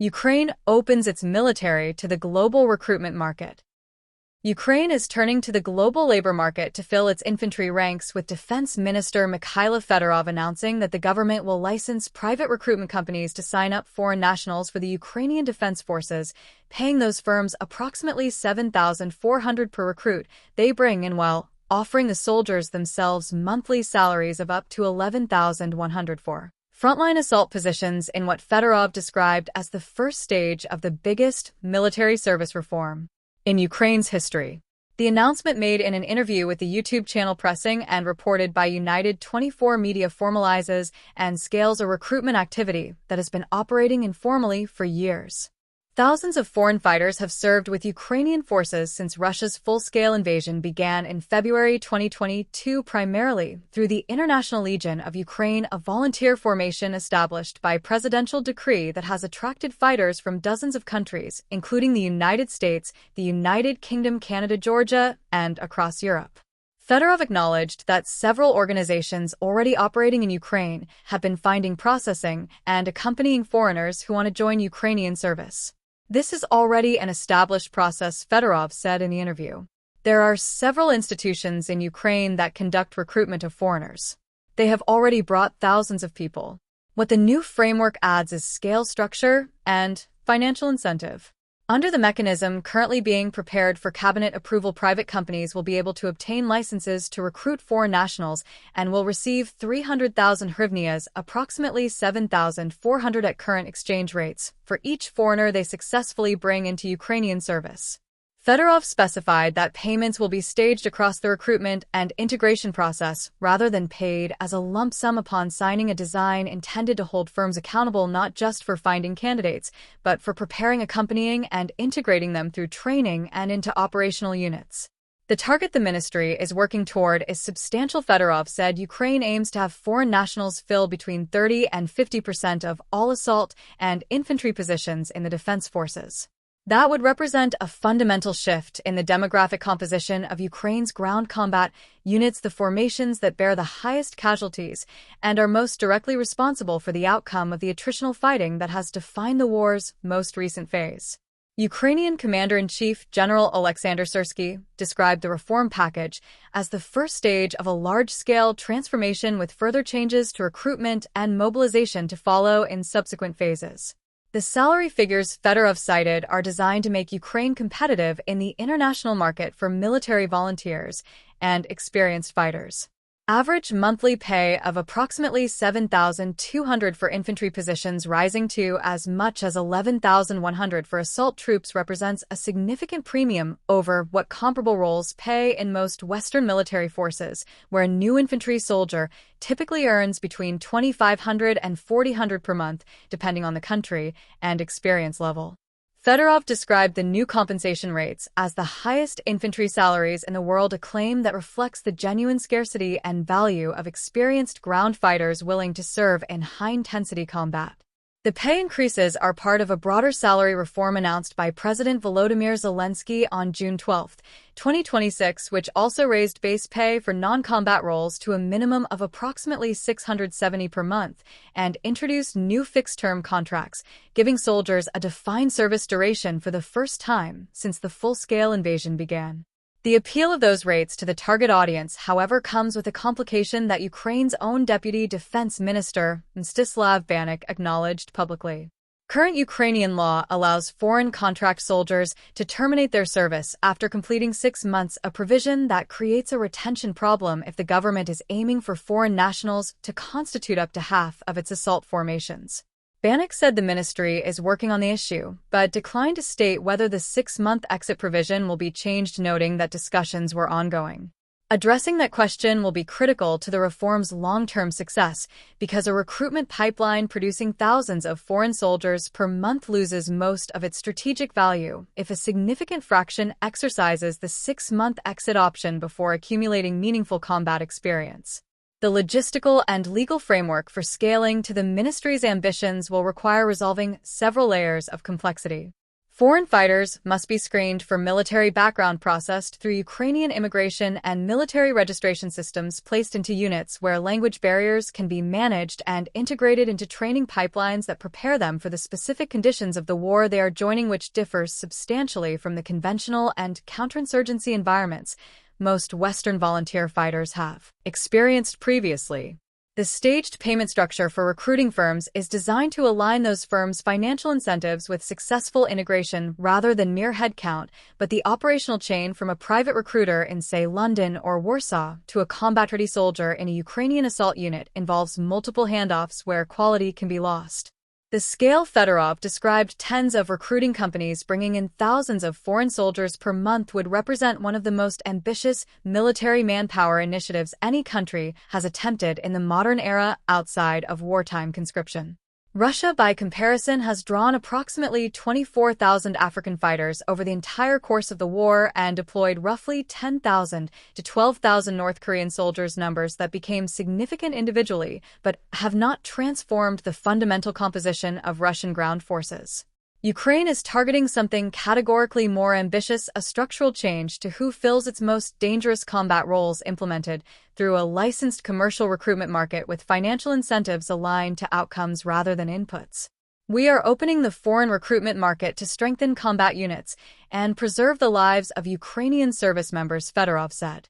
Ukraine opens its military to the global recruitment market. Ukraine is turning to the global labor market to fill its infantry ranks, with Defense Minister Mikhailo Fedorov announcing that the government will license private recruitment companies to sign up foreign nationals for the Ukrainian Defense Forces, paying those firms approximately $7,400 per recruit they bring in, while offering the soldiers themselves monthly salaries of up to $11,100 for frontline assault positions in what Fedorov described as the first stage of the biggest military service reform in Ukraine's history. The announcement, made in an interview with the YouTube channel Pressing and reported by United 24 Media, formalizes and scales a recruitment activity that has been operating informally for years. Thousands of foreign fighters have served with Ukrainian forces since Russia's full-scale invasion began in February 2022, primarily through the International Legion of Ukraine, a volunteer formation established by presidential decree that has attracted fighters from dozens of countries, including the United States, the United Kingdom, Canada, Georgia, and across Europe. Fedorov acknowledged that several organizations already operating in Ukraine have been finding, processing, and accompanying foreigners who want to join Ukrainian service. This is already an established process, Fedorov said in the interview. There are several institutions in Ukraine that conduct recruitment of foreigners. They have already brought thousands of people. What the new framework adds is scale, structure, and financial incentive. Under the mechanism currently being prepared for cabinet approval, private companies will be able to obtain licenses to recruit foreign nationals and will receive 300,000 hryvnias, approximately $7,400 at current exchange rates, for each foreigner they successfully bring into Ukrainian service. Fedorov specified that payments will be staged across the recruitment and integration process, rather than paid as a lump sum upon signing, a design intended to hold firms accountable not just for finding candidates, but for preparing, accompanying, and integrating them through training and into operational units. The target the ministry is working toward is substantial, Fedorov said. Ukraine aims to have foreign nationals fill between 30 and 50% of all assault and infantry positions in the defense forces. That would represent a fundamental shift in the demographic composition of Ukraine's ground combat units, the formations that bear the highest casualties and are most directly responsible for the outcome of the attritional fighting that has defined the war's most recent phase. Ukrainian Commander-in-Chief General Alexander Syrsky described the reform package as the first stage of a large-scale transformation, with further changes to recruitment and mobilization to follow in subsequent phases. The salary figures Fedorov cited are designed to make Ukraine competitive in the international market for military volunteers and experienced fighters. Average monthly pay of approximately $7,200 for infantry positions, rising to as much as $11,100 for assault troops, represents a significant premium over what comparable roles pay in most Western military forces, where a new infantry soldier typically earns between $2,500 and $4,000 per month, depending on the country and experience level. Fedorov described the new compensation rates as the highest infantry salaries in the world, a claim that reflects the genuine scarcity and value of experienced ground fighters willing to serve in high-intensity combat. The pay increases are part of a broader salary reform announced by President Volodymyr Zelensky on June 12, 2026, which also raised base pay for non-combat roles to a minimum of approximately $670 per month and introduced new fixed-term contracts, giving soldiers a defined service duration for the first time since the full-scale invasion began. The appeal of those rates to the target audience, however, comes with a complication that Ukraine's own Deputy Defense Minister, Mstislav Banik, acknowledged publicly. Current Ukrainian law allows foreign contract soldiers to terminate their service after completing 6 months, a provision that creates a retention problem if the government is aiming for foreign nationals to constitute up to half of its assault formations. Banik said the ministry is working on the issue, but declined to state whether the 6-month exit provision will be changed, noting that discussions were ongoing. Addressing that question will be critical to the reform's long-term success, because a recruitment pipeline producing thousands of foreign soldiers per month loses most of its strategic value if a significant fraction exercises the 6-month exit option before accumulating meaningful combat experience. The logistical and legal framework for scaling to the ministry's ambitions will require resolving several layers of complexity. Foreign fighters must be screened for military background processed through Ukrainian immigration and military registration systems placed into units where language barriers can be managed and integrated into training pipelines that prepare them for the specific conditions of the war they are joining, which differs substantially from the conventional and counterinsurgency environments most Western volunteer fighters have experienced previously. The staged payment structure for recruiting firms is designed to align those firms' financial incentives with successful integration rather than mere headcount, but the operational chain from a private recruiter in, say, London or Warsaw to a combat-ready soldier in a Ukrainian assault unit involves multiple handoffs where quality can be lost. The scale Fedorov described tens of recruiting companies bringing in thousands of foreign soldiers per month would represent one of the most ambitious military manpower initiatives any country has attempted in the modern era outside of wartime conscription. Russia, by comparison, has drawn approximately 24,000 African fighters over the entire course of the war and deployed roughly 10,000 to 12,000 North Korean soldiers, numbers that became significant individually but have not transformed the fundamental composition of Russian ground forces. Ukraine is targeting something categorically more ambitious, a structural change to who fills its most dangerous combat roles implemented through a licensed commercial recruitment market with financial incentives aligned to outcomes rather than inputs. We are opening the foreign recruitment market to strengthen combat units and preserve the lives of Ukrainian service members, Fedorov said.